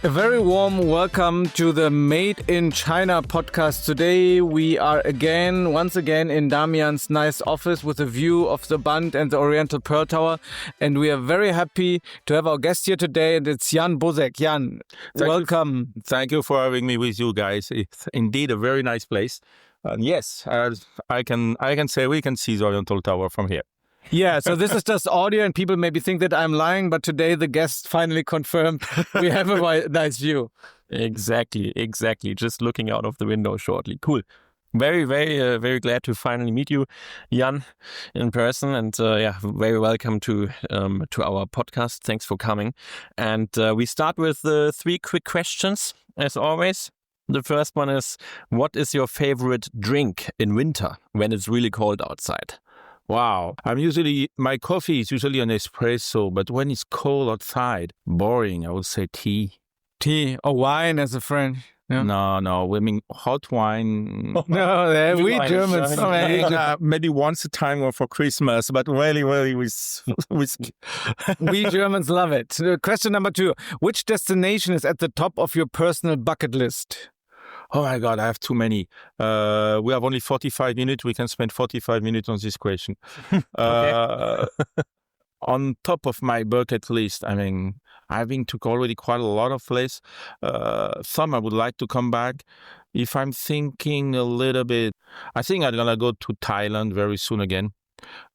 A very warm welcome to the Made in China podcast. Today we are once again in Damian's nice office with a view of the Bund and the Oriental Pearl Tower. And we are very happy to have our guest here today, and it's Yann Bozec. Yann, welcome. Thank you for having me with you guys. It's indeed a very nice place. And yes, I can say we can see the Oriental Tower from here. Yeah, so this is just audio and people maybe think that I'm lying, but today the guest finally confirmed we have a nice view. Exactly. Just looking out of the window shortly. Cool. Very, very glad to finally meet you, Yann, in person. And very welcome to our podcast. Thanks for coming. And we start with 3 quick questions, as always. The first one is, what is your favorite drink in winter when it's really cold outside? Wow. My coffee is usually an espresso, but when it's cold outside, boring, I would say tea. Tea or wine as a French. Yeah. No. I mean, hot wine. No, we Germans. Maybe once a time or for Christmas, but really with whiskey. We Germans love it. Question number 2. Which destination is at the top of your personal bucket list? Oh my God, I have too many. We have only 45 minutes. We can spend 45 minutes on this question. On top of my bucket list, I mean, I've been to already quite a lot of places. Some I would like to come back. If I'm thinking a little bit, I think I'm going to go to Thailand very soon again.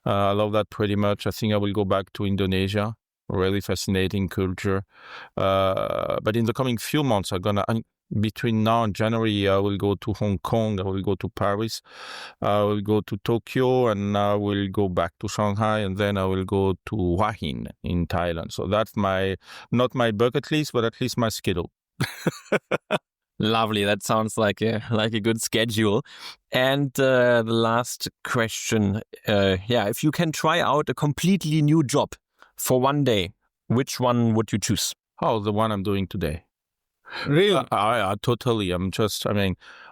I love that pretty much. I think I will go back to Indonesia. Really fascinating culture. But in the coming few months, between now and January, I will go to Hong Kong, I will go to Paris, I will go to Tokyo, and I will go back to Shanghai, and then I will go to Hua Hin in Thailand. So that's not my bucket list, but at least my schedule. Lovely. That sounds like a good schedule. And the last question, if you can try out a completely new job for one day, which one would you choose? Oh, the one I'm doing today. Really? I totally.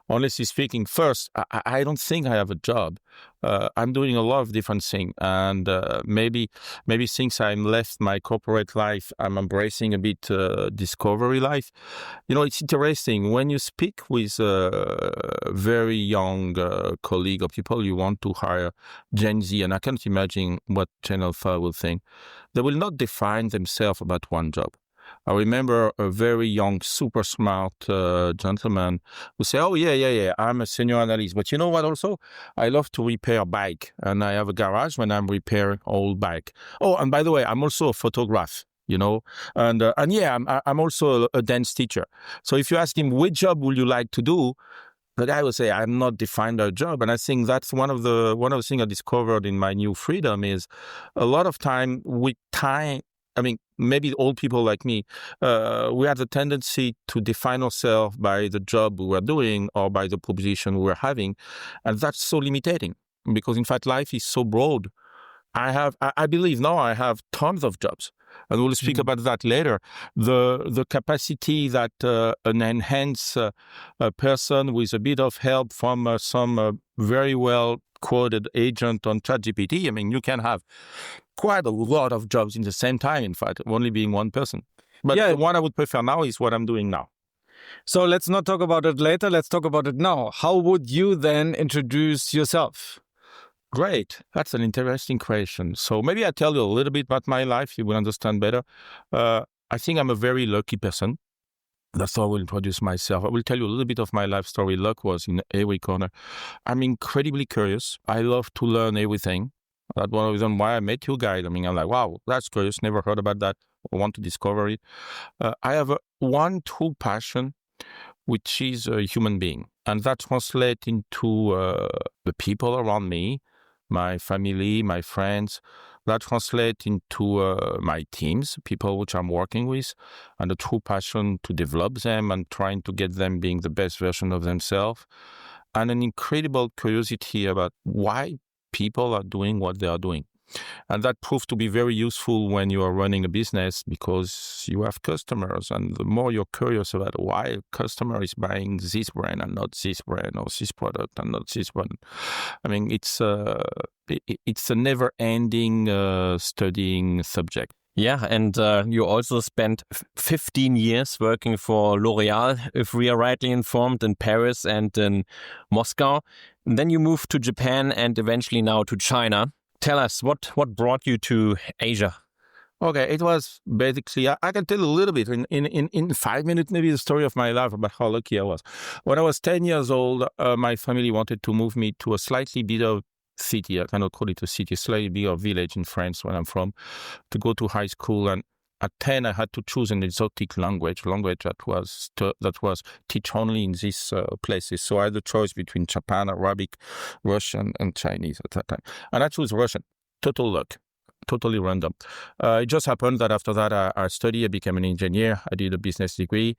Honestly speaking, first, I don't think I have a job. I'm doing a lot of different things, and maybe since I left my corporate life, I'm embracing a bit discovery life. You know, it's interesting when you speak with a very young colleague or people you want to hire, Gen Z, and I can't imagine what Gen Alpha will think. They will not define themselves about one job. I remember a very young, super smart gentleman who said, oh, yeah, I'm a senior analyst. But you know what also? I love to repair bike. And I have a garage when I'm repairing old bike. Oh, and by the way, I'm also a photographer, you know. And I'm also a dance teacher. So if you ask him, which job would you like to do? The guy will say, I'm not defined by a job. And I think that's one of the things I discovered in my new freedom is a lot of time with time. I mean, maybe old people like me, we have the tendency to define ourselves by the job we were doing or by the position we were having. And that's so limiting because, in fact, life is so broad. I believe now I have tons of jobs. And we'll speak about that later. The capacity that an enhanced person with a bit of help from some very well quoted agent on ChatGPT, I mean, you can have quite a lot of jobs in the same time, in fact, only being one person. But the one I would prefer now is what I'm doing now. So let's not talk about it later. Let's talk about it now. How would you then introduce yourself? Great. That's an interesting question. So maybe I tell you a little bit about my life. You will understand better. I think I'm a very lucky person. That's how I will introduce myself. I will tell you a little bit of my life story. Luck was in every corner. I'm incredibly curious. I love to learn everything. That's one of the reasons why I met you guys. I mean, I'm like, wow, that's curious. Never heard about that. I want to discover it. I have one true passion, which is a human being. And that translates into the people around me, my family, my friends. That translates into my teams, people which I'm working with, and a true passion to develop them and trying to get them being the best version of themselves. And an incredible curiosity about why people are doing what they are doing. And that proved to be very useful when you are running a business because you have customers. And the more you're curious about why a customer is buying this brand and not this brand, or this product and not this one, I mean, it's a never-ending studying subject. Yeah, and you also spent 15 years working for L'Oréal, if we are rightly informed, in Paris and in Moscow. And then you moved to Japan and eventually now to China. Tell us, what brought you to Asia? Okay, it was basically, I can tell a little bit in 5 minutes, maybe the story of my life about how lucky I was. When I was 10 years old, my family wanted to move me to a slightly bigger city. I cannot call it a city, slightly bigger village in France where I'm from, to go to high school. And at 10, I had to choose an exotic language that was teach only in these places. So I had the choice between Japan, Arabic, Russian, and Chinese at that time. And I chose Russian. Total luck. Totally random. It just happened that after that, I studied, I became an engineer, I did a business degree.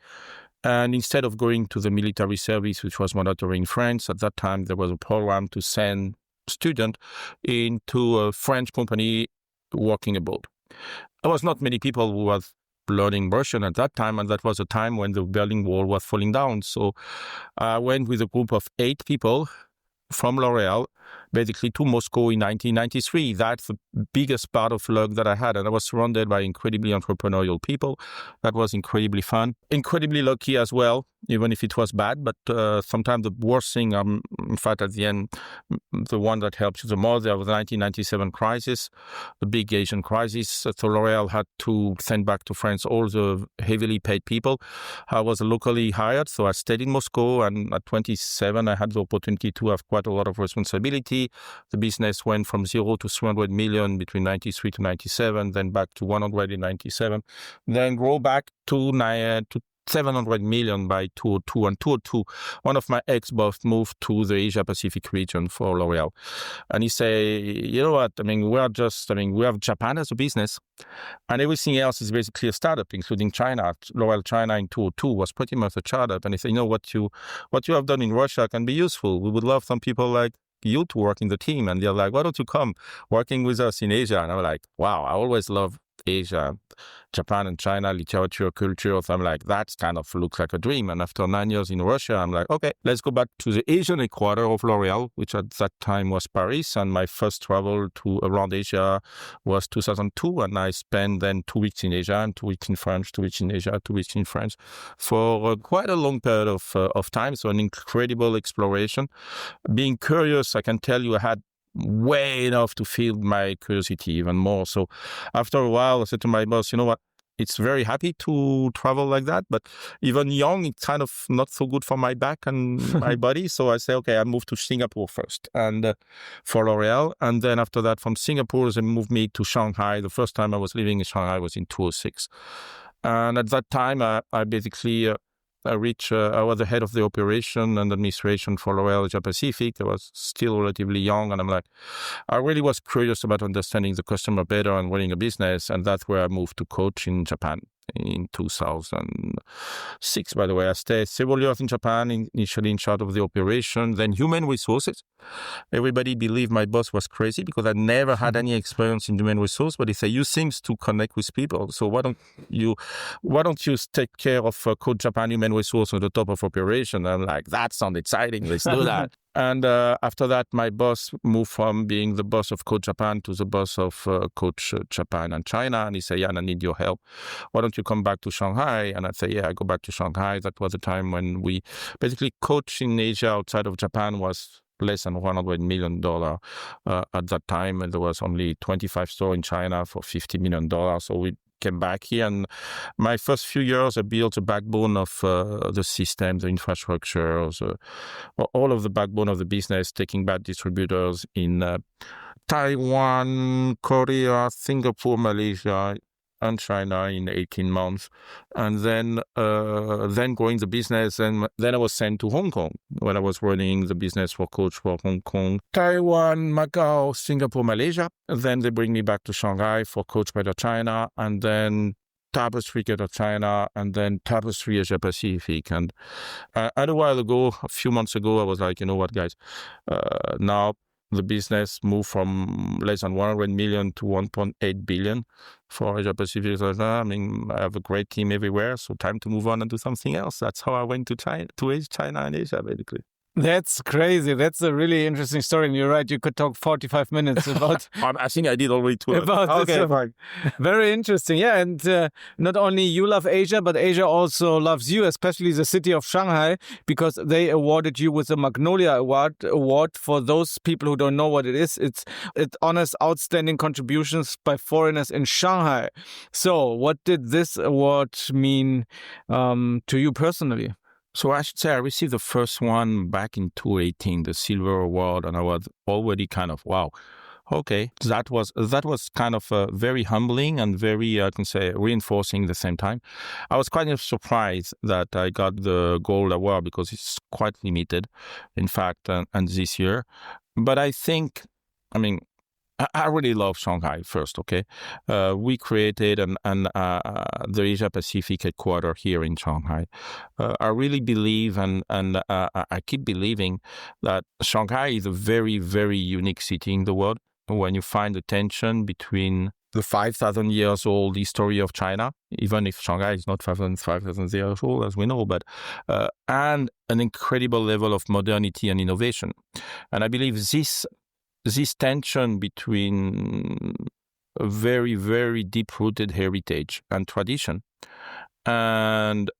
And instead of going to the military service, which was mandatory in France, at that time, there was a program to send students into a French company working abroad. There was not many people who were learning Russian at that time, and that was a time when the Berlin Wall was falling down. So I went with a group of 8 people from L'Oréal, basically to Moscow in 1993. That's the biggest part of luck that I had. And I was surrounded by incredibly entrepreneurial people. That was incredibly fun. Incredibly lucky as well, even if it was bad. But sometimes the worst thing, in fact, at the end, the one that helped you the most, there was the 1997 crisis, the big Asian crisis. So L'Oréal had to send back to France all the heavily paid people. I was locally hired, so I stayed in Moscow. And at 27, I had the opportunity to have quite a lot of responsibility. The business went from 0 to 300 million between 93 to 97, then back to 100 in 97, then grow back to 700 million by 2002. And 2002, one of my ex-boss moved to the Asia-Pacific region for L'Oréal. And he said, you know what, we have Japan as a business, and everything else is basically a startup, including China. L'Oréal China in 2002 was pretty much a startup. And he said, you know, what you have done in Russia can be useful. We would love some people like you to work in the team. And they're like, why don't you come working with us in Asia? And I'm like, wow, I always love Asia, Japan and China, literature, culture. So I'm like, that kind of looks like a dream. And after 9 years in Russia, I'm like, okay, let's go back to the Asian headquarters of L'Oréal, which at that time was Paris. And my first travel to around Asia was 2002. And I spent then 2 weeks in Asia and 2 weeks in France, 2 weeks in Asia, 2 weeks in France for quite a long period of time. So an incredible exploration. Being curious, I can tell you I had way enough to feed my curiosity even more. So after a while, I said to my boss, you know what, it's very happy to travel like that, but even young, it's kind of not so good for my back and my body. So I say, okay, I moved to Singapore first and for L'Oréal. And then after that, from Singapore, they moved me to Shanghai. The first time I was living in Shanghai was in 2006. And at that time, I basically... I was the head of the operation and administration for L'Oréal Asia Pacific. I was still relatively young, and I'm like, I really was curious about understanding the customer better and running a business, and that's where I moved to coach in Japan in 2006. By the way, I stayed several years in Japan, initially in charge of the operation, then human resources. Everybody believed my boss was crazy because I never had any experience in human resource, but he said, you seem to connect with people, so why don't you take care of Coach Japan human resource on the top of operation? And I'm like, that sounds exciting, let's do that. And after that, my boss moved from being the boss of Coach Japan to the boss of Coach Japan and China. And he said, Yann, I need your help. Why don't you come back to Shanghai? And I'd say, yeah, I go back to Shanghai. That was the time when we basically coach in Asia outside of Japan was less than $100 million at that time. And there was only 25 stores in China for $50 million. So we came back here, and my first few years I built the backbone of the system, the infrastructure, all of the backbone of the business, taking back distributors in Taiwan, Korea, Singapore, Malaysia, and China in 18 months, and then growing the business. And then I was sent to Hong Kong when I was running the business for Coach for Hong Kong, Taiwan, Macau, Singapore, Malaysia. And then they bring me back to Shanghai for Coach Better China, and then Tapestry Greater China, and then Tapestry Asia Pacific. And a while ago, a few months ago, I was like, you know what, guys, now the business moved from less than 100 million to 1.8 billion for Asia Pacific. So I mean, I have a great team everywhere, so time to move on and do something else. That's how I went to China and Asia, basically. That's crazy. That's a really interesting story. And you're right, you could talk 45 minutes about I think I did already too. about this. Okay, fine. Very interesting. Yeah, and not only you love Asia, but Asia also loves you, especially the city of Shanghai, because they awarded you with the Magnolia Award. For those people who don't know what it is, it honors outstanding contributions by foreigners in Shanghai. So what did this award mean to you personally? So I should say I received the first one back in 2018, the Silver Award, and I was already kind of, wow, okay. That was kind of very humbling and very, I can say, reinforcing at the same time. I was quite surprised that I got the Gold Award because it's quite limited, in fact, and this year. But I think, I really love Shanghai first, okay? We created the Asia Pacific headquarters here in Shanghai. I really believe and I keep believing that Shanghai is a very, very unique city in the world. When you find the tension between the 5,000 years old history of China, even if Shanghai is not 5,000 years old, as we know, but and an incredible level of modernity and innovation. And I believe this tension between a very, very deep-rooted heritage and tradition and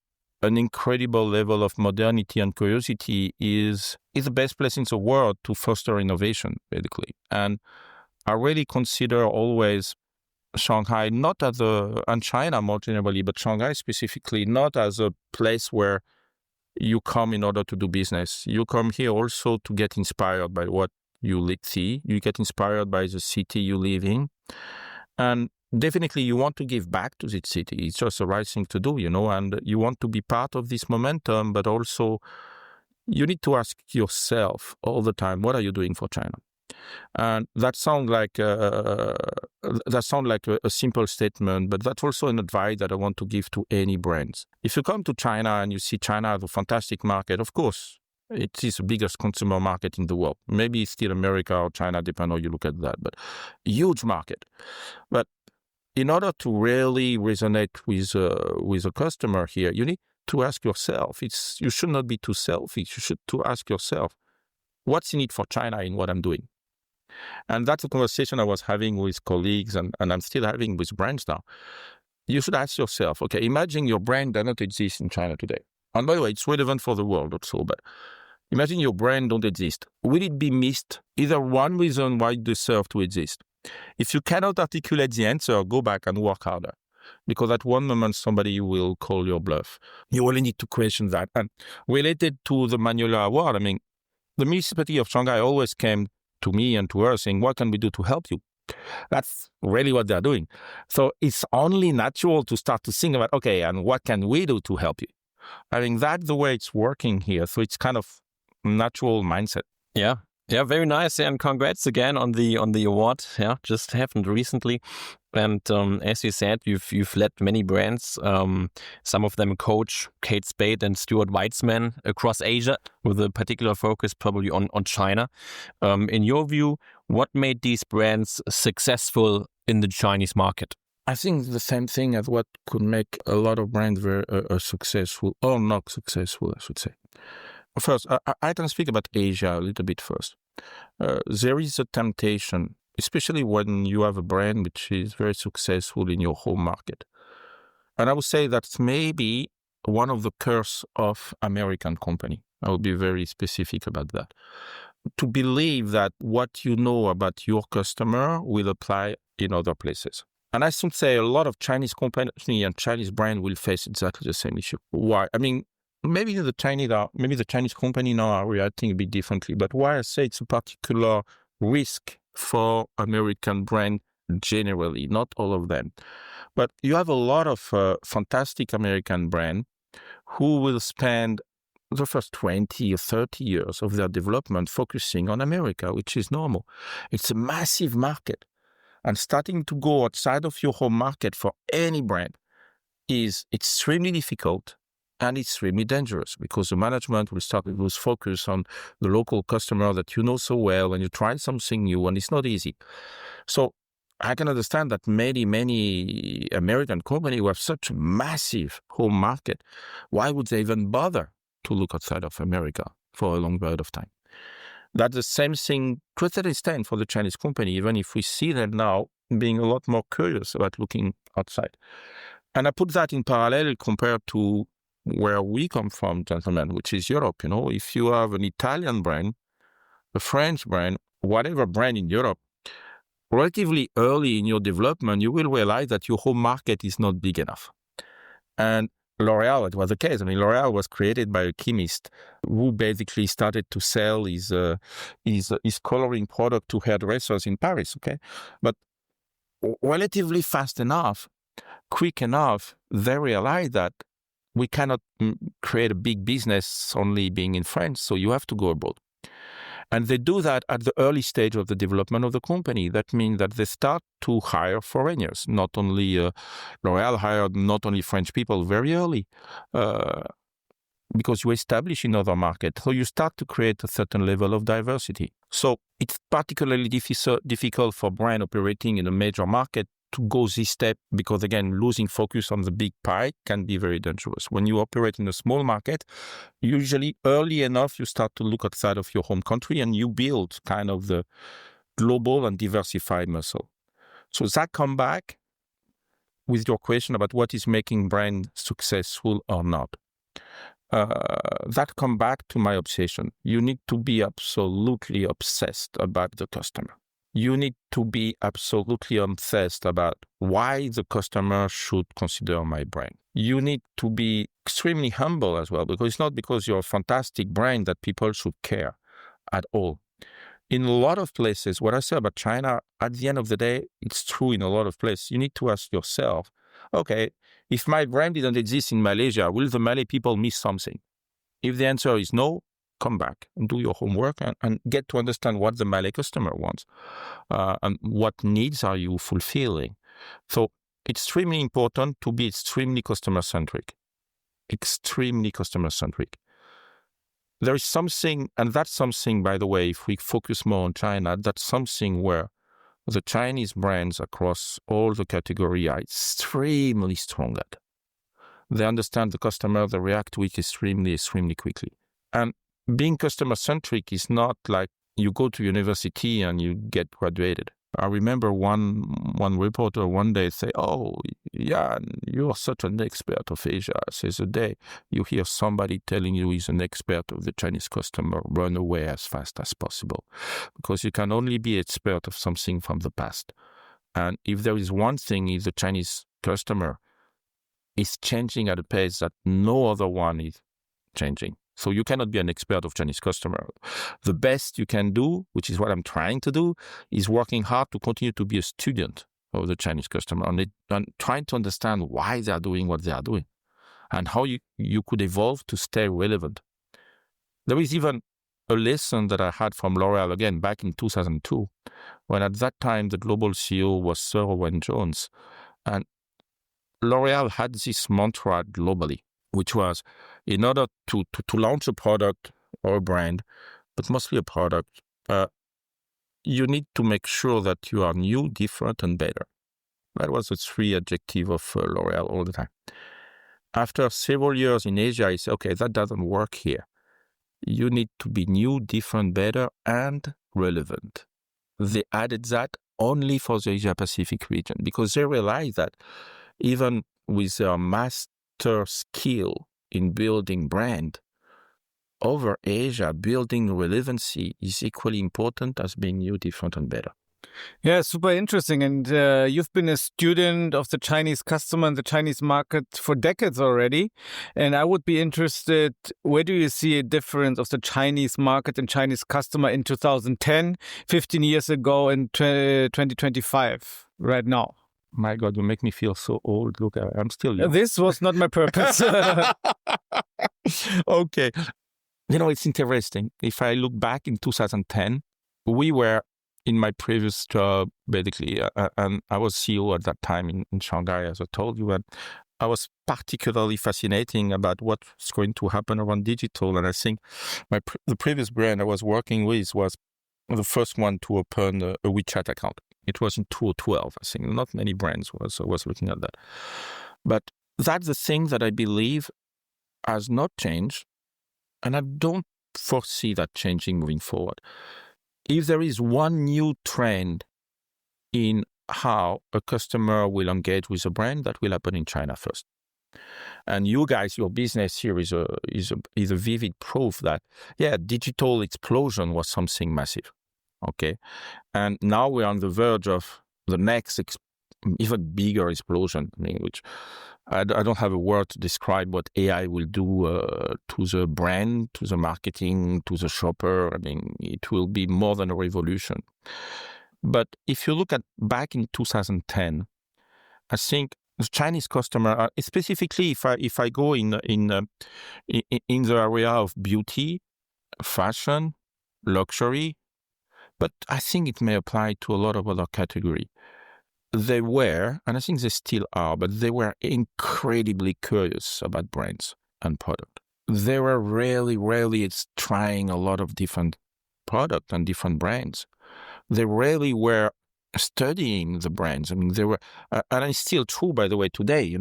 an incredible level of modernity and curiosity is the best place in the world to foster innovation, basically. And I really consider always Shanghai not as and China more generally, but Shanghai specifically, not as a place where you come in order to do business. You come here also to get inspired by what you see, you get inspired by the city you live in, and definitely you want to give back to this city. It's just the right thing to do, and you want to be part of this momentum, but also you need to ask yourself all the time, what are you doing for China? And that sounds like a simple statement, but that's also an advice that I want to give to any brands. If you come to China and you see China as a fantastic market, of course, it is the biggest consumer market in the world. Maybe it's still America or China, depending on how you look at that, but huge market. But in order to really resonate with a customer here, you need to ask yourself, you should not be too selfish. You should to ask yourself, what's in it for China in what I'm doing? And that's a conversation I was having with colleagues and I'm still having with brands now. You should ask yourself, okay, imagine your brand does not exist in China today. And by the way, it's relevant for the world also, but imagine your brand don't exist. Will it be missed? Either one reason why it deserves to exist. If you cannot articulate the answer, go back and work harder. Because at one moment, somebody will call your bluff. You only need to question that. And related to the Magnolia Award, the municipality of Shanghai always came to me and to her saying, what can we do to help you? That's really what they're doing. So it's only natural to start to think about, okay, and what can we do to help you? That's the way it's working here. So it's kind of natural mindset. Yeah, very nice. And congrats again on the award. Yeah, just happened recently. And as you said, you've led many brands. Some of them coach Kate Spade and Stuart Weitzman across Asia, with a particular focus probably on China. In your view, what made these brands successful in the Chinese market? I think the same thing as what could make a lot of brands very successful or not successful, I should say. First, I can speak about Asia a little bit first. There is a temptation, especially when you have a brand which is very successful in your home market. And I would say that's maybe one of the curse of American company. I will be very specific about that. To believe that what you know about your customer will apply in other places. And I should say a lot of Chinese company and Chinese brand will face exactly the same issue. Why? Maybe the Chinese company now are reacting a bit differently, but why I say it's a particular risk for American brand generally, not all of them. But you have a lot of fantastic American brand who will spend the first 20 or 30 years of their development focusing on America, which is normal. It's a massive market. And starting to go outside of your home market for any brand is extremely difficult and extremely dangerous because the management will start to lose focus on the local customer that you know so well and you try something new and it's not easy. So I can understand that many American companies who have such a massive home market, why would they even bother to look outside of America? for a long period of time. That's the same thing to a certain extent for the Chinese company, even if we see them now being a lot more curious about looking outside. And I put that in parallel compared to where we come from, gentlemen, which is Europe. If you have an Italian brand, a French brand, whatever brand in Europe, relatively early in your development, you will realize that your home market is not big enough. And L'Oreal, it was the case. L'Oreal was created by a chemist who basically started to sell his coloring product to hairdressers in Paris, okay? But relatively fast enough, quick enough, they realized that we cannot create a big business only being in France, so you have to go abroad. And they do that at the early stage of the development of the company. That means that they start to hire foreigners. Not only L'Oréal hired not only French people very early, because you establish in other markets. So you start to create a certain level of diversity. So it's particularly difficult for brand operating in a major market to go this step because, again, losing focus on the big pie can be very dangerous. When you operate in a small market, usually early enough, you start to look outside of your home country and you build kind of the global and diversified muscle. So that come back with your question about what is making brand successful or not. That come back to my obsession. You need to be absolutely obsessed about the customer. You need to be absolutely obsessed about why the customer should consider my brand. You need to be extremely humble as well, because it's not because you're a fantastic brand that people should care at all. In a lot of places, what I say about China, at the end of the day, it's true in a lot of places. You need to ask yourself, okay, if my brand didn't exist in Malaysia, will the Malay people miss something? If the answer is no, come back and do your homework and get to understand what the Malay customer wants and what needs are you fulfilling. So it's extremely important to be extremely customer-centric. Extremely customer-centric. There is something, and that's something, by the way, if we focus more on China, that's something where the Chinese brands across all the category are extremely strong at. They understand the customer, they react to it extremely quickly. And being customer-centric is not like you go to university and you get graduated. I remember one reporter one day say, "Oh, Yann, you're such an expert of Asia." Says the day you hear somebody telling you he's an expert of the Chinese customer, run away as fast as possible. Because you can only be expert of something from the past. And if there is one thing, is the Chinese customer is changing at a pace that no other one is changing. So you cannot be an expert of Chinese customer. The best you can do, which is what I'm trying to do, is working hard to continue to be a student of the Chinese customer and trying to understand why they are doing what they are doing and how you could evolve to stay relevant. There is even a lesson that I had from L'Oréal, again, back in 2002, when at that time the global CEO was Sir Owen Jones. And L'Oréal had this mantra globally, which was, in order to launch a product or a brand, but mostly a product, you need to make sure that you are new, different, and better. That was the three adjectives of L'Oréal all the time. After several years in Asia, I said, okay, that doesn't work here. You need to be new, different, better, and relevant. They added that only for the Asia-Pacific region because they realized that even with their master skill in building brand, over Asia, building relevancy is equally important as being new, different, and better. Yeah, super interesting. And you've been a student of the Chinese customer and the Chinese market for decades already. And I would be interested, where do you see a difference of the Chinese market and Chinese customer in 2010, 15 years ago, and 2025 right now? My God, you make me feel so old. Look, I'm still young. This was not my purpose. Okay. It's interesting. If I look back in 2010, we were in my previous job, basically, and I was CEO at that time in Shanghai, as I told you, and I was particularly fascinating about what's going to happen around digital. And I think the previous brand I was working with was the first one to open a WeChat account. It was in 2012, I think. Not many brands was looking at that. But that's the thing that I believe has not changed. And I don't foresee that changing moving forward. If there is one new trend in how a customer will engage with a brand, that will happen in China first. And you guys, your business here is a vivid proof that, digital explosion was something massive. Okay. And now we're on the verge of the next even bigger explosion, which I don't have a word to describe what AI will do to the brand, to the marketing, to the shopper. It will be more than a revolution. But if you look at back in 2010, I think the Chinese customer, specifically if I go in the area of beauty, fashion, luxury, but I think it may apply to a lot of other categories. They were, and I think they still are, but they were incredibly curious about brands and product. They were really trying a lot of different products and different brands. They really were studying the brands. They were, and it's still true, by the way, today.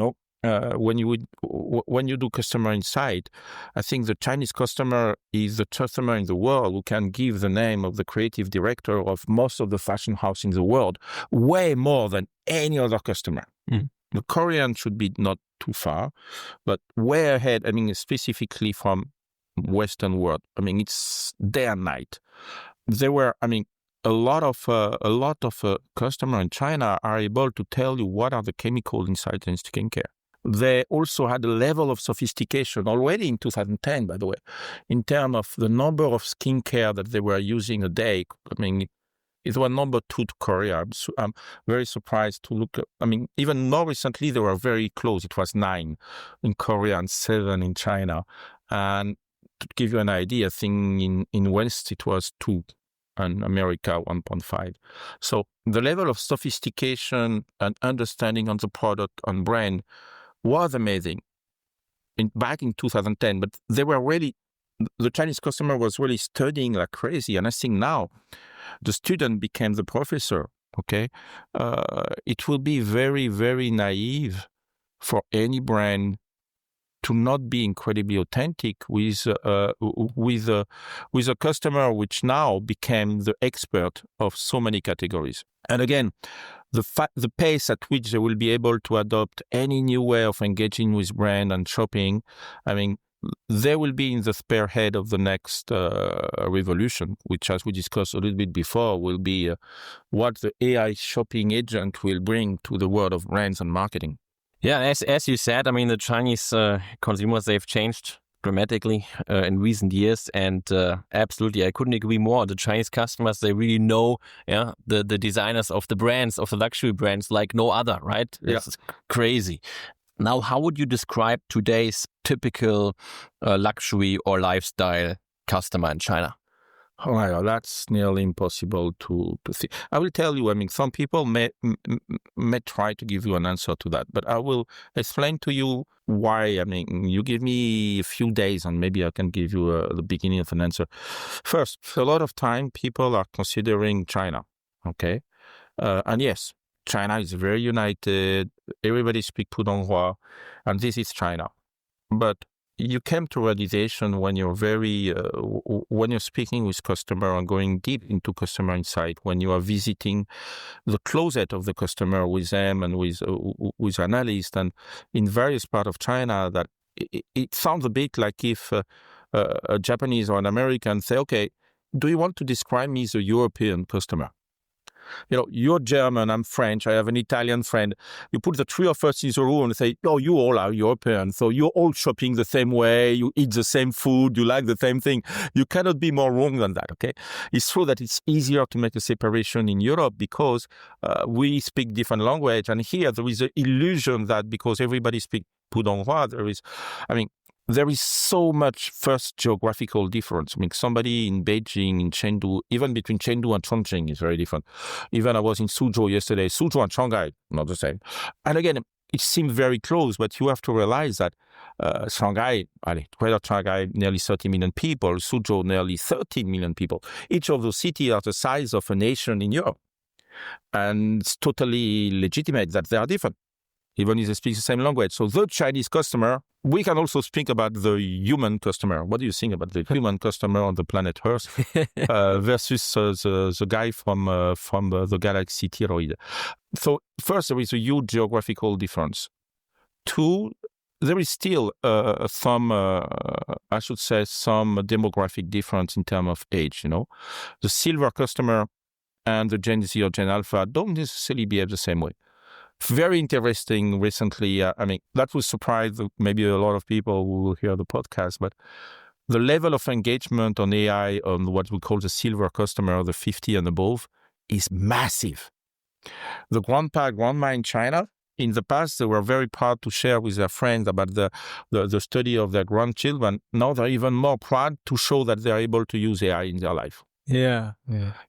When you do customer insight, I think the Chinese customer is the customer in the world who can give the name of the creative director of most of the fashion house in the world, way more than any other customer. Mm. The Korean should be not too far, but way ahead. Specifically from Western world. It's day and night. There were, a lot of customers in China are able to tell you what are the chemicals inside in skincare. They also had a level of sophistication already in 2010, by the way, in terms of the number of skincare that they were using a day. It was number 2 to Korea. I'm very surprised to look. Even more recently, they were very close. It was 9 in Korea and 7 in China. And to give you an idea, I think in West it was 2. And America 1.5. So the level of sophistication and understanding on the product and brand was amazing back in 2010. But the Chinese customer was really studying like crazy. And I think now the student became the professor. Okay, it will be very, very naive for any brand to not be incredibly authentic with a customer which now became the expert of so many categories. And again, the pace at which they will be able to adopt any new way of engaging with brand and shopping, they will be in the spearhead of the next revolution, which, as we discussed a little bit before, will be what the AI shopping agent will bring to the world of brands and marketing. Yeah, as you said, the Chinese consumers, they've changed dramatically in recent years, and absolutely, I couldn't agree more. The Chinese customers, they really know the designers of the brands, of the luxury brands like no other, right? Yeah. It's crazy. Now, how would you describe today's typical luxury or lifestyle customer in China? Well, that's nearly impossible to see. I will tell you, some people may try to give you an answer to that, but I will explain to you why. You give me a few days and maybe I can give you the beginning of an answer. First, a lot of time people are considering China, okay? And yes, China is very united. Everybody speaks Pudonghua, and this is China. But you came to realization when you're when you're speaking with customer and going deep into customer insight, when you are visiting the closet of the customer with them and with analysts and in various parts of China, that it sounds a bit like if a Japanese or an American say, okay, do you want to describe me as a European customer? You're German, I'm French, I have an Italian friend. You put the 3 of us in the room and say, oh, you all are European, so you're all shopping the same way, you eat the same food, you like the same thing. You cannot be more wrong than that, okay? It's true that it's easier to make a separation in Europe because we speak different language, and here there is an illusion that because everybody speaks Pudonghua, there is so much first geographical difference. Somebody in Beijing, in Chengdu, even between Chengdu and Chongqing is very different. Even I was in Suzhou yesterday. Suzhou and Shanghai, not the same. And again, it seems very close, but you have to realize that Shanghai, Greater Shanghai, nearly 30 million people, Suzhou, nearly 13 million people. Each of those cities are the size of a nation in Europe. And it's totally legitimate that they are different. even if they speak the same language. So the Chinese customer, we can also speak about the human customer. What do you think about the human customer on the planet Earth versus the guy from the galaxy Thyroid? So first, there is a huge geographical difference. Two, there is still some demographic difference in terms of age. The silver customer and the Gen Z or Gen Alpha don't necessarily behave the same way. Very interesting recently. That will surprise maybe a lot of people who will hear the podcast, but the level of engagement on AI on what we call the silver customer, the 50 and above, is massive. The grandpa, grandma in China, in the past, they were very proud to share with their friends about the study of their grandchildren. Now they're even more proud to show that they're able to use AI in their life. Yeah.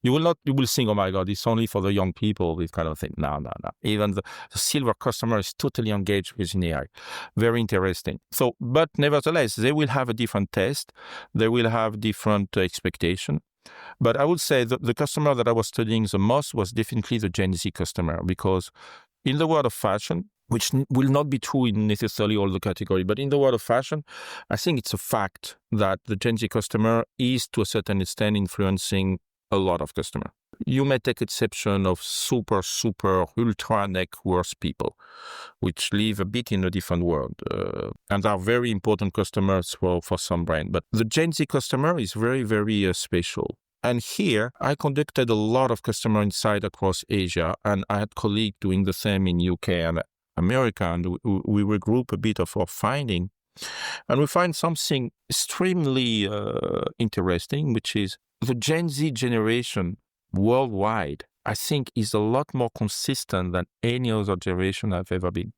You will think, oh my God, it's only for the young people, this kind of thing. No. Even the silver customer is totally engaged with AI. Very interesting. So, but nevertheless, they will have a different taste. They will have different expectation. But I would say the customer that I was studying the most was definitely the Gen Z customer, because in the world of fashion, which will not be true in necessarily all the category, but in the world of fashion, I think it's a fact that the Gen Z customer is to a certain extent influencing a lot of customers. You may take exception of super, ultra net worth people, which live a bit in a different world and are very important customers for some brand. But the Gen Z customer is very, very special. And here, I conducted a lot of customer insight across Asia, and I had colleagues doing the same in UK and America, and we regroup a bit of our finding. And we find something extremely interesting, which is the Gen Z generation worldwide, I think, is a lot more consistent than any other generation I've ever been.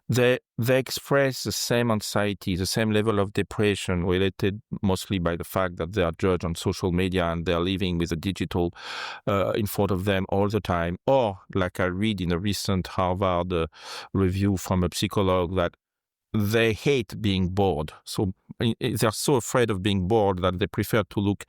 They express the same anxiety, the same level of depression related mostly by the fact that they are judged on social media and they're living with a digital in front of them all the time. Or, like I read in a recent Harvard review from a psychologue, that they hate being bored. So they're so afraid of being bored that they prefer to look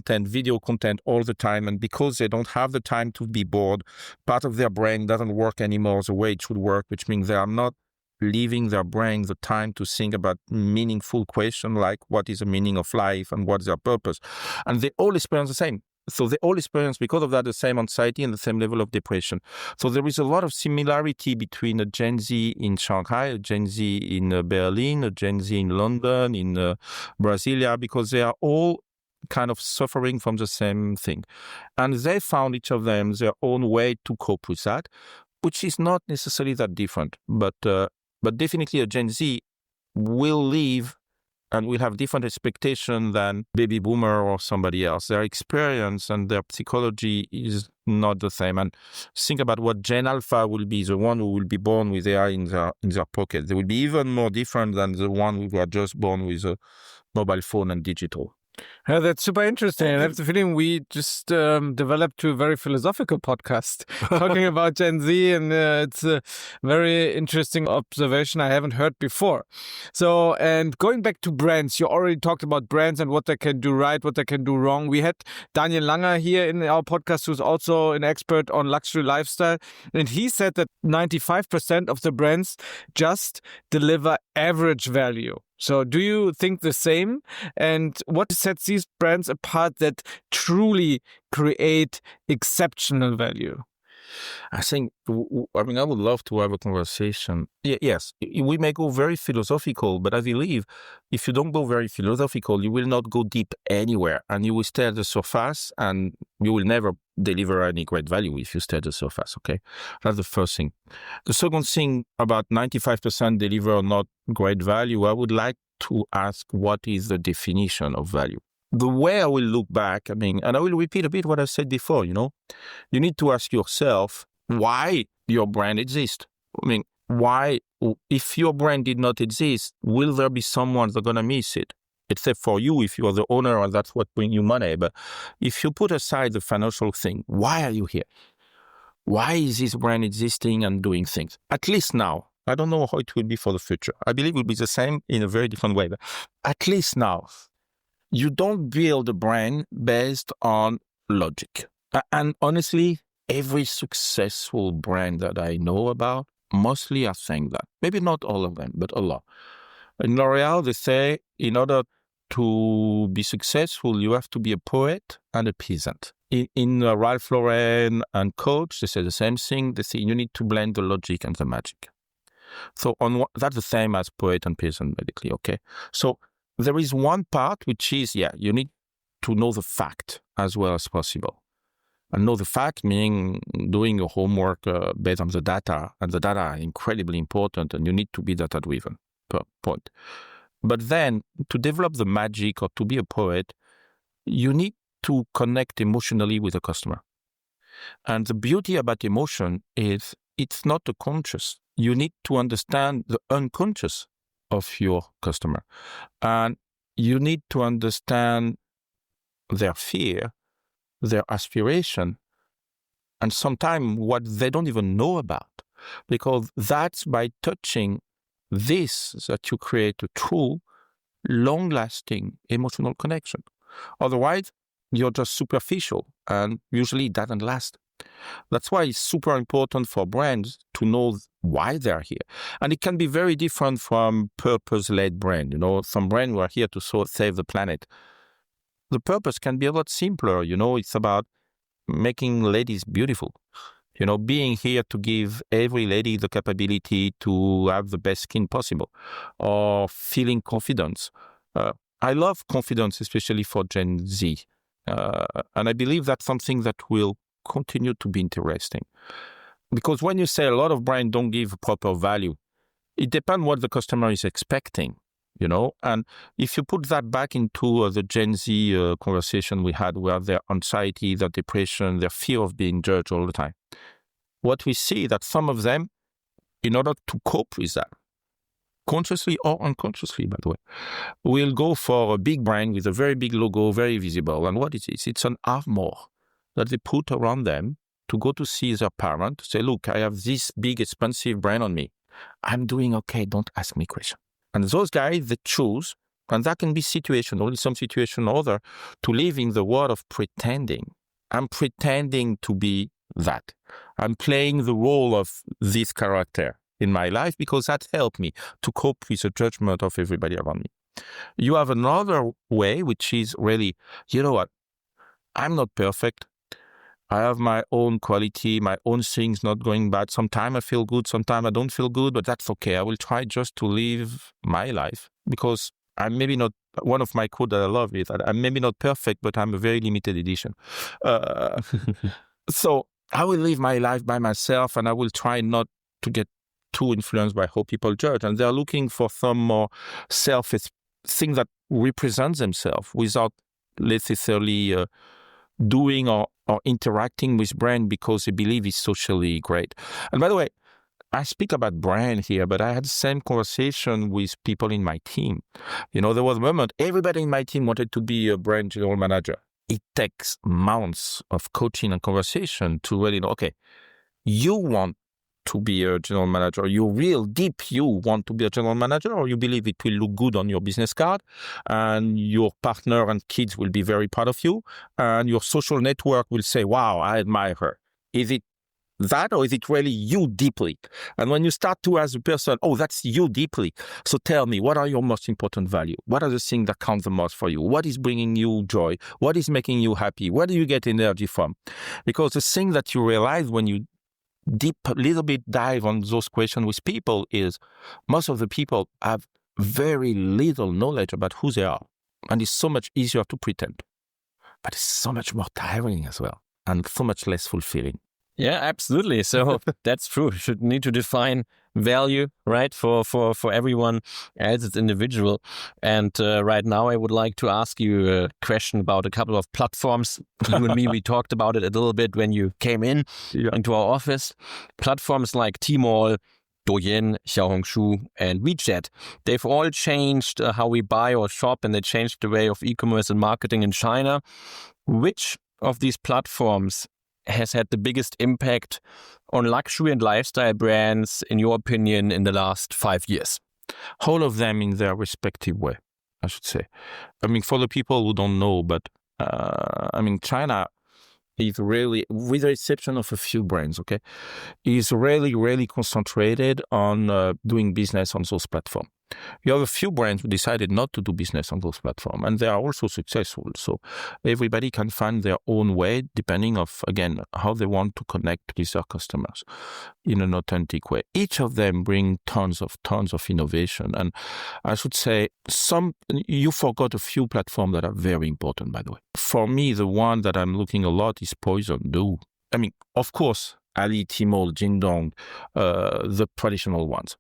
video content all the time, and because they don't have the time to be bored, part of their brain doesn't work anymore the way it should work, which means they are not leaving their brain the time to think about meaningful questions like what is the meaning of life and what's their purpose. And they all experience the same. So they all experience, because of that, the same anxiety and the same level of depression. So there is a lot of similarity between a Gen Z in Shanghai, a Gen Z in Berlin, a Gen Z in London, in Brasilia, because they are all kind of suffering from the same thing. And they found, each of them, their own way to cope with that, which is not necessarily that different. But definitely a Gen Z will live and will have different expectations than baby boomer or somebody else. Their experience and their psychology is not the same. And think about what Gen Alpha will be, the one who will be born with AI in their pocket. They will be even more different than the one who are just born with a mobile phone and digital. Yeah, that's super interesting. I have the feeling we just developed to a very philosophical podcast talking about Gen Z, and it's a very interesting observation I haven't heard before. So, and going back to brands, you already talked about brands and what they can do right, what they can do wrong. We had Daniel Langer here in our podcast, who's also an expert on luxury lifestyle, and he said that 95% of the brands just deliver average value. So do you think the same? And what sets these brands apart that truly create exceptional value? I think, I would love to have a conversation. Yes, we may go very philosophical, but I believe if you don't go very philosophical, you will not go deep anywhere, and you will stay at the surface, and you will never deliver any great value if you stay at the surface, okay? That's the first thing. The second thing, about 95% deliver not great value, I would like to ask, what is the definition of value? The way I will look back, and I will repeat a bit what I said before, you need to ask yourself why your brand exists. Why, if your brand did not exist, will there be someone that's going to miss it? Except for you, if you are the owner and that's what brings you money. But if you put aside the financial thing, why are you here? Why is this brand existing and doing things? At least now. I don't know how it will be for the future. I believe it will be the same in a very different way. But at least now. You don't build a brand based on logic. And honestly, every successful brand that I know about mostly are saying that. Maybe not all of them, but a lot. In L'Oreal, they say, in order to be successful, you have to be a poet and a peasant. In Ralph Lauren and Coach, they say the same thing. They say you need to blend the logic and the magic. So that's the same as poet and peasant, basically, okay? So there is one part which is, you need to know the fact as well as possible. And know the fact meaning doing your homework based on the data, and the data are incredibly important, and you need to be data-driven, per point. But then, to develop the magic or to be a poet, you need to connect emotionally with the customer. And the beauty about emotion is it's not a conscious. You need to understand the unconscious of your customer. And you need to understand their fear, their aspiration, and sometimes what they don't even know about. Because that's by touching this that you create a true, long-lasting emotional connection. Otherwise, you're just superficial, and usually it doesn't last. That's why it's super important for brands to know why they're here. And it can be very different from purpose-led brand. Some brands who are here to save the planet. The purpose can be a lot simpler. It's about making ladies beautiful. Being here to give every lady the capability to have the best skin possible, or feeling confidence. I love confidence, especially for Gen Z. And I believe that's something that will continue to be interesting. Because when you say a lot of brands don't give proper value, it depends what the customer is expecting, And if you put that back into the Gen Z conversation we had, where their anxiety, their depression, their fear of being judged all the time, what we see that some of them, in order to cope with that, consciously or unconsciously, by the way, will go for a big brand with a very big logo, very visible. And what it is, it's an armor that they put around them to go to see their parent, say, look, I have this big, expensive brand on me. I'm doing okay, don't ask me questions. And those guys, they choose, and that can be situational, in some situation or other, to live in the world of pretending. I'm pretending to be that. I'm playing the role of this character in my life because that helped me to cope with the judgment of everybody around me. You have another way, which is really, you know what? I'm not perfect. I have my own quality, my own things not going bad. Sometimes I feel good, sometimes I don't feel good, but that's okay. I will try just to live my life because I'm maybe not, one of my quotes that I love is that I'm maybe not perfect, but I'm a very limited edition. So I will live my life by myself, and I will try not to get too influenced by how people judge. And they're looking for some more thing that represents themselves without necessarily doing or interacting with brand because they believe it's socially great. And by the way, I speak about brand here, but I had the same conversation with people in my team. There was a moment, everybody in my team wanted to be a brand general manager. It takes months of coaching and conversation to really know, okay, you want to be a general manager, you real deep, you want to be a general manager, or you believe it will look good on your business card and your partner and kids will be very proud of you and your social network will say, wow, I admire her. Is it that, or is it really you deeply? And when you start to ask the person, oh, that's you deeply. So tell me, what are your most important values? What are the things that count the most for you? What is bringing you joy? What is making you happy? Where do you get energy from? Because the thing that you realize when you little bit dive on those questions with people is most of the people have very little knowledge about who they are. And it's so much easier to pretend. But it's so much more tiring as well and so much less fulfilling. Yeah, absolutely. So that's true. You should need to define value, right, for everyone as its individual. And right now, I would like to ask you a question about a couple of platforms. You and me, we talked about it a little bit when you came into our office. Platforms like Tmall, Douyin, Xiaohongshu, and WeChat. They've all changed how we buy or shop, and they changed the way of e-commerce and marketing in China. Which of these platforms has had the biggest impact on luxury and lifestyle brands, in your opinion, in the last 5 years? All of them in their respective way, I should say. For the people who don't know, but China is really, with the exception of a few brands, okay, is really concentrated on doing business on those platforms. You have a few brands who decided not to do business on those platforms, and they are also successful. So everybody can find their own way, depending of, again, how they want to connect with their customers in an authentic way. Each of them bring tons of innovation. And I should say, you forgot a few platforms that are very important, by the way. For me, the one that I'm looking a lot is Poison, Do. I mean, of course, Ali, Tmall, Jingdong, the traditional ones.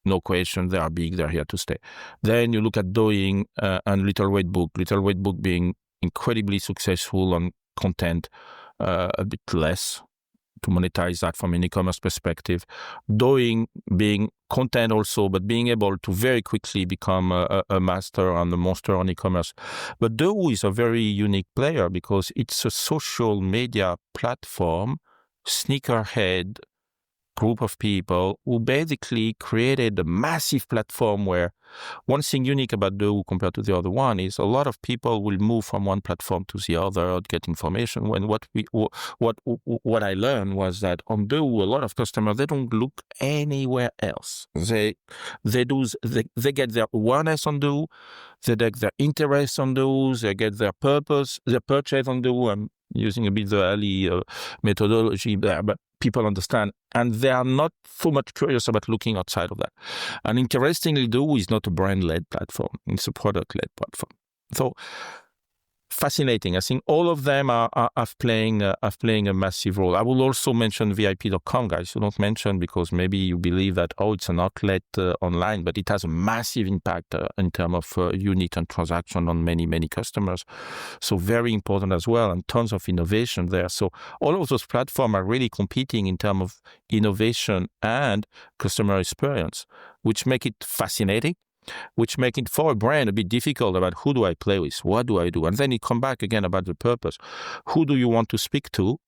No question, they are big, they're here to stay. Then you look at Douyin and Little Red Book. Little Red Book being incredibly successful on content, a bit less to monetize that from an e-commerce perspective. Douyin being content also, but being able to very quickly become a master and a monster on e-commerce. But Douyin is a very unique player because it's a social media platform, sneakerhead group of people who basically created a massive platform where one thing unique about Douyin compared to the other one is a lot of people will move from one platform to the other to get information. When what I learned was that on Douyin, a lot of customers, they don't look anywhere else. They get their awareness on Douyin, they get their interest on Douyin, they get their purchase on Douyin. I'm using a bit the Ali methodology there, but people understand, and they are not so much curious about looking outside of that. And interestingly, Douyin is not a brand-led platform; it's a product-led platform. So fascinating. I think all of them are playing a massive role. I will also mention VIP.com, guys. You don't mention because maybe you believe that it's an outlet online, but it has a massive impact in terms of unit and transaction on many customers. So very important as well, and tons of innovation there. So all of those platforms are really competing in terms of innovation and customer experience, which make it fascinating, which make it for a brand a bit difficult about who do I play with, what do I do? And then it come back again about the purpose. Who do you want to speak to?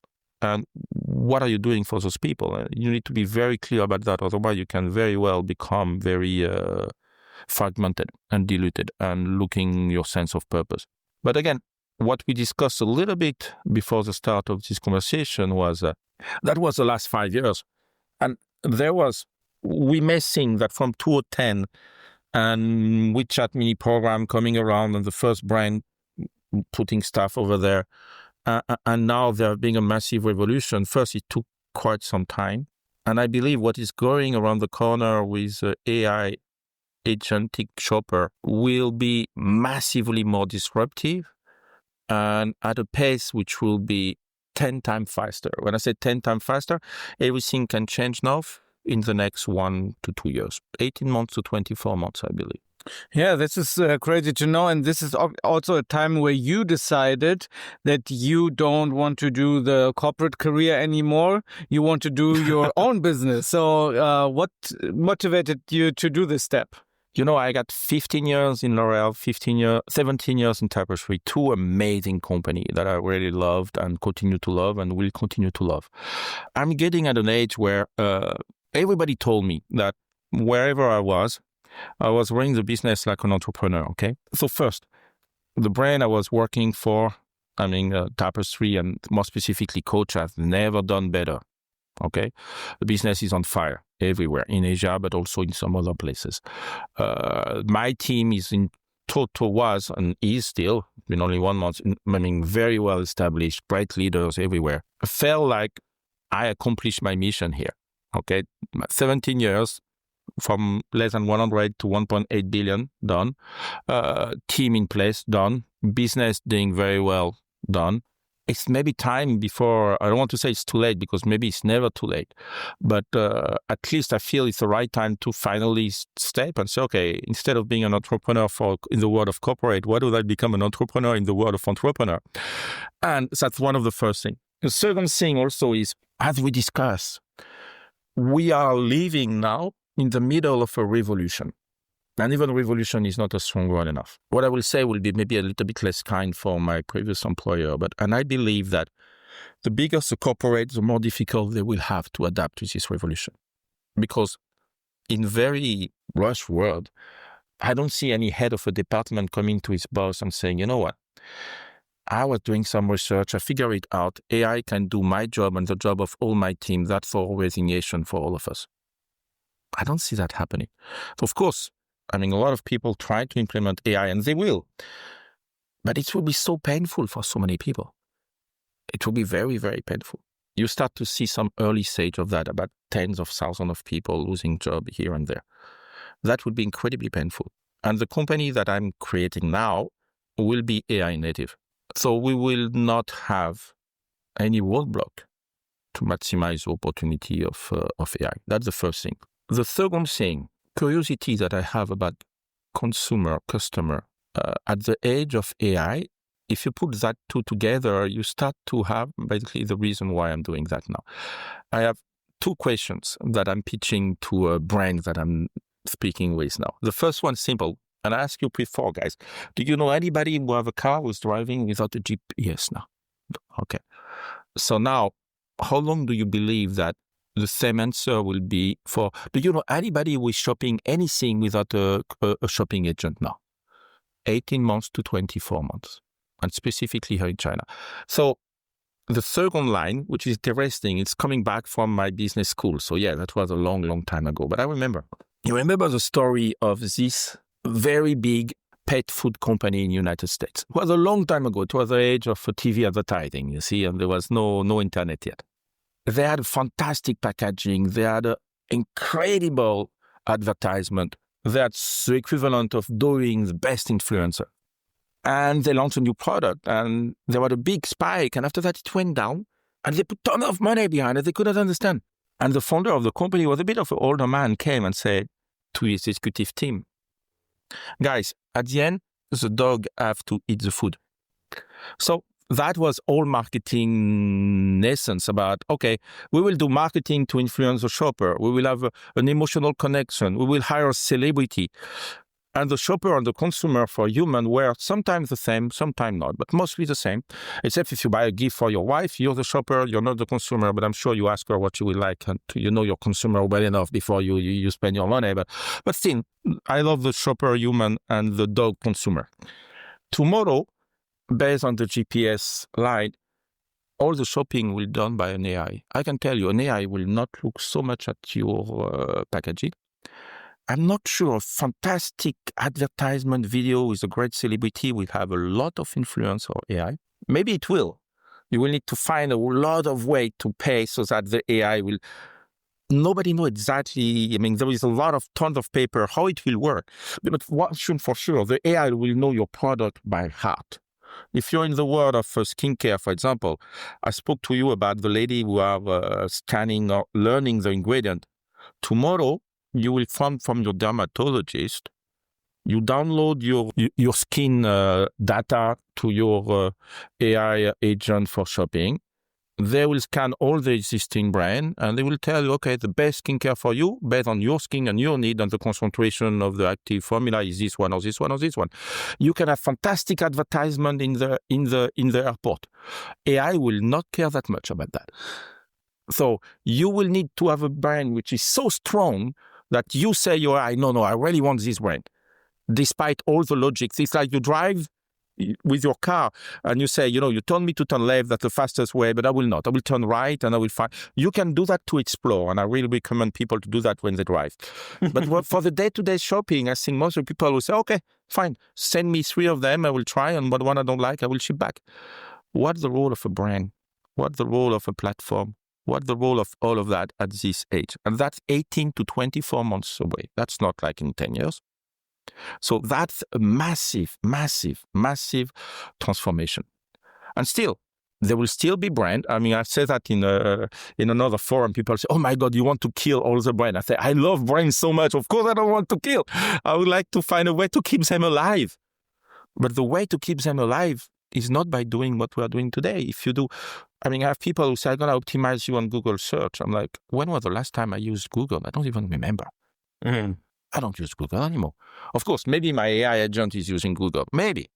And what are you doing for those people? You need to be very clear about that. Otherwise, you can very well become very fragmented and diluted and losing your sense of purpose. But again, what we discussed a little bit before the start of this conversation was that was the last 5 years. And we may think that from 2010, and WeChat mini program coming around and the first brand putting stuff over there. And now there being a massive revolution. First, it took quite some time. And I believe what is going around the corner with AI agentic shopper will be massively more disruptive and at a pace which will be 10 times faster. When I say 10 times faster, everything can change now in the next 1 to 2 years, 18 months to 24 months, I believe. Yeah, this is crazy to know. And this is also a time where you decided that you don't want to do the corporate career anymore. You want to do your own business. So what motivated you to do this step? You know, I got 15 years in L'Oréal, 17 years in Tapestry, two amazing companies that I really loved and continue to love and will continue to love. I'm getting at an age where everybody told me that wherever I was running the business like an entrepreneur, okay? So first, the brand I was working for, Tapestry and more specifically Coach, has never done better, okay? The business is on fire everywhere, in Asia, but also in some other places. My team is was and is still, in only 1 month, very well established, bright leaders everywhere. I felt like I accomplished my mission here, okay? 17 years, from less than 100 to 1.8 billion done, team in place done, business doing very well done. It's maybe time before, I don't want to say it's too late because maybe it's never too late, but at least I feel it's the right time to finally step and say, okay, instead of being an entrepreneur in the world of corporate, why do I become an entrepreneur in the world of entrepreneur? And that's one of the first things. The second thing also is, as we discussed, we are living now in the middle of a revolution. And even revolution is not a strong word enough. What I will say will be maybe a little bit less kind for my previous employer, and I believe that the bigger the corporate, the more difficult they will have to adapt to this revolution. Because in very rush world, I don't see any head of a department coming to his boss and saying, you know what, I was doing some research. I figured it out. AI can do my job and the job of all my team. That's for resignation for all of us. I don't see that happening. So of course, a lot of people try to implement AI, and they will. But it will be so painful for so many people. It will be very, very painful. You start to see some early stage of that, about tens of thousands of people losing job here and there. That would be incredibly painful. And the company that I'm creating now will be AI native. So we will not have any roadblock to maximize the opportunity of AI. That's the first thing. The second thing, curiosity that I have about customer, at the age of AI, if you put that two together, you start to have basically the reason why I'm doing that now. I have two questions that I'm pitching to a brand that I'm speaking with now. The first one, simple, and I ask you before, guys, do you know anybody who have a car who's driving without a GPS now? Okay. So now, how long do you believe that the same answer will be for, do you know anybody who is shopping anything without a shopping agent now? 18 months to 24 months, and specifically here in China. So the second line, which is interesting, it's coming back from my business school. So yeah, that was a long, long time ago. But I remember. You remember the story of this very big pet food company in the United States? It was a long time ago. It was the age of TV advertising, you see, and there was no internet yet. They had fantastic packaging. They had an incredible advertisement. They had the equivalent of doing the best influencer. And they launched a new product, and there was a big spike, and after that it went down, and they put a ton of money behind it. They couldn't understand. And the founder of the company was a bit of an older man, came and said to his executive team, guys, at the end, the dog have to eat the food. So that was all marketing in essence about, okay, we will do marketing to influence the shopper. We will have an emotional connection. We will hire a celebrity. And the shopper and the consumer for human were sometimes the same, sometimes not, but mostly the same. Except if you buy a gift for your wife, you're the shopper, you're not the consumer, but I'm sure you ask her what you will like, and you know your consumer well enough before you spend your money. But still, I love the shopper human and the dog consumer. Tomorrow, based on the GPS line, all the shopping will be done by an AI. I can tell you, an AI will not look so much at your packaging. I'm not sure a fantastic advertisement video with a great celebrity will have a lot of influence or AI. Maybe it will. You will need to find a lot of way to pay so that the AI will... Nobody knows exactly. There is a lot of tons of paper how it will work. But one thing for sure, the AI will know your product by heart. If you're in the world of skincare, for example, I spoke to you about the lady who are scanning or learning the ingredient. Tomorrow, you will come from your dermatologist. You download your skin data to your AI agent for shopping. They will scan all the existing brand, and they will tell you, okay, the best skincare for you based on your skin and your need and the concentration of the active formula is this one or this one or this one. You can have fantastic advertisement in the airport. AI will not care that much about that. So you will need to have a brand which is so strong that you say your AI, no, I really want this brand. Despite all the logic, it's like you drive with your car and you say, you told me to turn left, that's the fastest way, but I will not. I will turn right and I will find. You can do that to explore, and I really recommend people to do that when they drive. But for the day-to-day shopping, I think most of the people will say, okay, fine, send me 3 of them, I will try, and what one I don't like, I will ship back. What's the role of a brand? What's the role of a platform? What's the role of all of that at this age? And that's 18 to 24 months away. That's not like in 10 years. So that's a massive, massive, massive transformation. And still, there will still be brand. I said that in another forum. People say, oh my God, you want to kill all the brand. I say, I love brands so much. Of course I don't want to kill. I would like to find a way to keep them alive. But the way to keep them alive is not by doing what we are doing today. If you do, I have people who say, I'm going to optimize you on Google search. I'm like, when was the last time I used Google? I don't even remember. I don't use Google anymore. Of course, maybe my AI agent is using Google. Maybe.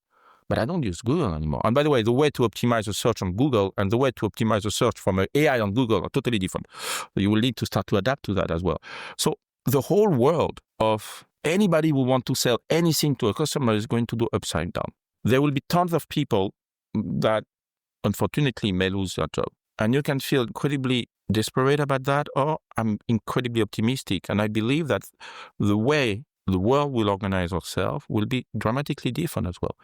But I don't use Google anymore. And by the way, the way to optimize a search on Google and the way to optimize a search from an AI on Google are totally different. You will need to start to adapt to that as well. So the whole world of anybody who wants to sell anything to a customer is going to do upside down. There will be tons of people that unfortunately may lose their job. And you can feel incredibly desperate about that, or I'm incredibly optimistic. And I believe that the way the world will organize ourselves will be dramatically different as well.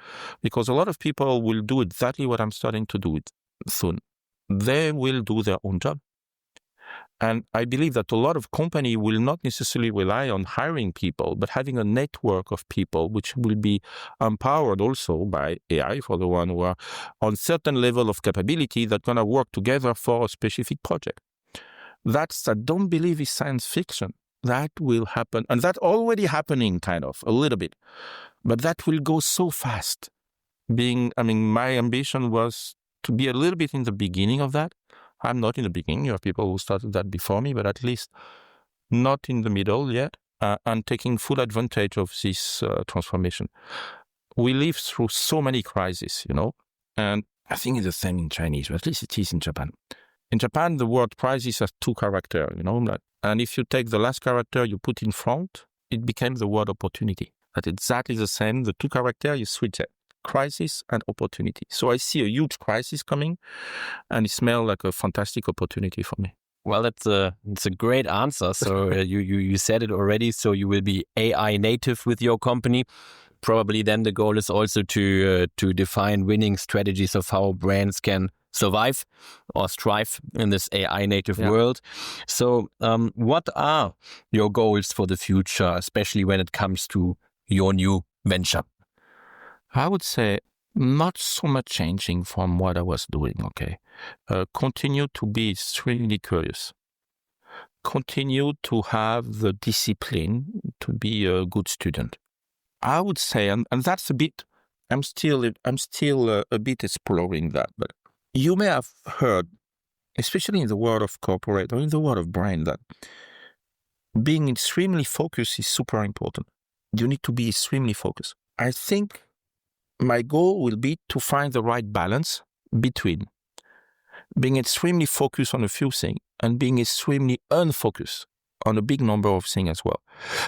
Because a lot of people will do exactly what I'm starting to do it soon. They will do their own job. And I believe that a lot of companies will not necessarily rely on hiring people, but having a network of people which will be empowered also by AI for the one who are on certain level of capability that going to work together for a specific project. That's, I don't believe is science fiction. That will happen. And that's already happening kind of a little bit, but that will go so fast. My ambition was to be a little bit in the beginning of that. I'm not in the beginning. You have people who started that before me, but at least not in the middle yet, and taking full advantage of this transformation. We live through so many crises, and I think it's the same in Chinese, or at least it is in Japan. In Japan, the word crisis has two characters, and if you take the last character you put in front, it became the word opportunity. That's exactly the same. The two characters, you switch it. Crisis and opportunity. So I see a huge crisis coming, and it smells like a fantastic opportunity for me. Well, it's a great answer. So you said it already. So you will be AI native with your company. Probably then the goal is also to define winning strategies of how brands can survive or strive in this AI native world. So what are your goals for the future, especially when it comes to your new venture? I would say not so much changing from what I was doing, okay? Continue to be extremely curious. Continue to have the discipline to be a good student. I would say, and that's a bit, I'm still a bit exploring that, but you may have heard, especially in the world of corporate or in the world of brand, that being extremely focused is super important. You need to be extremely focused. I think my goal will be to find the right balance between being extremely focused on a few things and being extremely unfocused on a big number of things as well.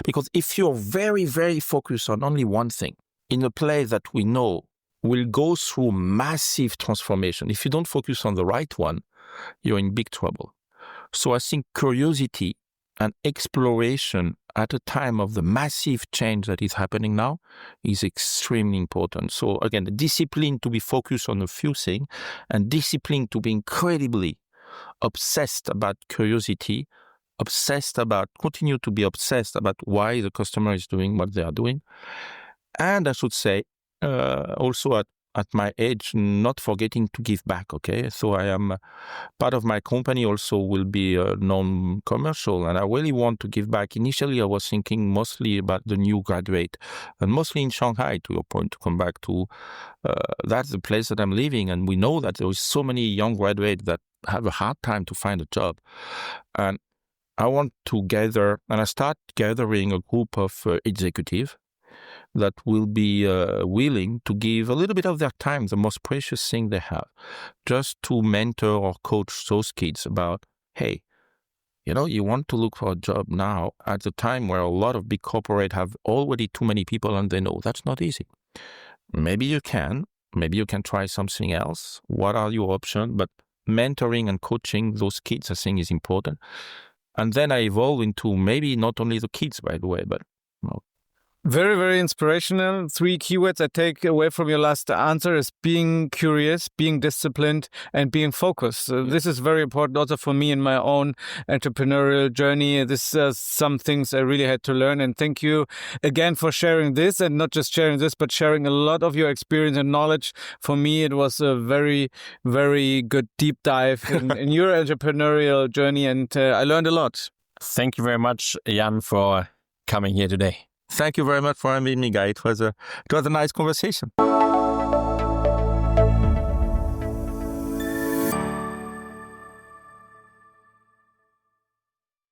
Because if you're very, very focused on only one thing in a place that we know will go through massive transformation, if you don't focus on the right one, you're in big trouble. So I think curiosity and exploration at a time of the massive change that is happening now is extremely important. So again, the discipline to be focused on a few things and discipline to be incredibly obsessed about curiosity, continue to be obsessed about why the customer is doing what they are doing. And I should say, also at my age, not forgetting to give back, okay? So I am, part of my company also will be non-commercial, and I really want to give back. Initially, I was thinking mostly about the new graduate, and mostly in Shanghai, to your point, to come back to, that's the place that I'm living, and we know that there is so many young graduates that have a hard time to find a job. And I want to gather, and I start gathering a group of executives that will be willing to give a little bit of their time, the most precious thing they have, just to mentor or coach those kids about, hey, you want to look for a job now at the time where a lot of big corporates have already too many people and they know that's not easy. Maybe you can try something else. What are your options? But mentoring and coaching those kids, I think, is important. And then I evolve into maybe not only the kids, by the way, but Very, very inspirational. 3 keywords I take away from your last answer is being curious, being disciplined, and being focused. This is very important also for me in my own entrepreneurial journey. This some things I really had to learn. And thank you again for sharing this, and not just sharing this, but sharing a lot of your experience and knowledge. For me, it was a very, very good deep dive in your entrepreneurial journey, and I learned a lot. Thank you very much, Yann, for coming here today. Thank you very much for having me, guy. It was a nice conversation.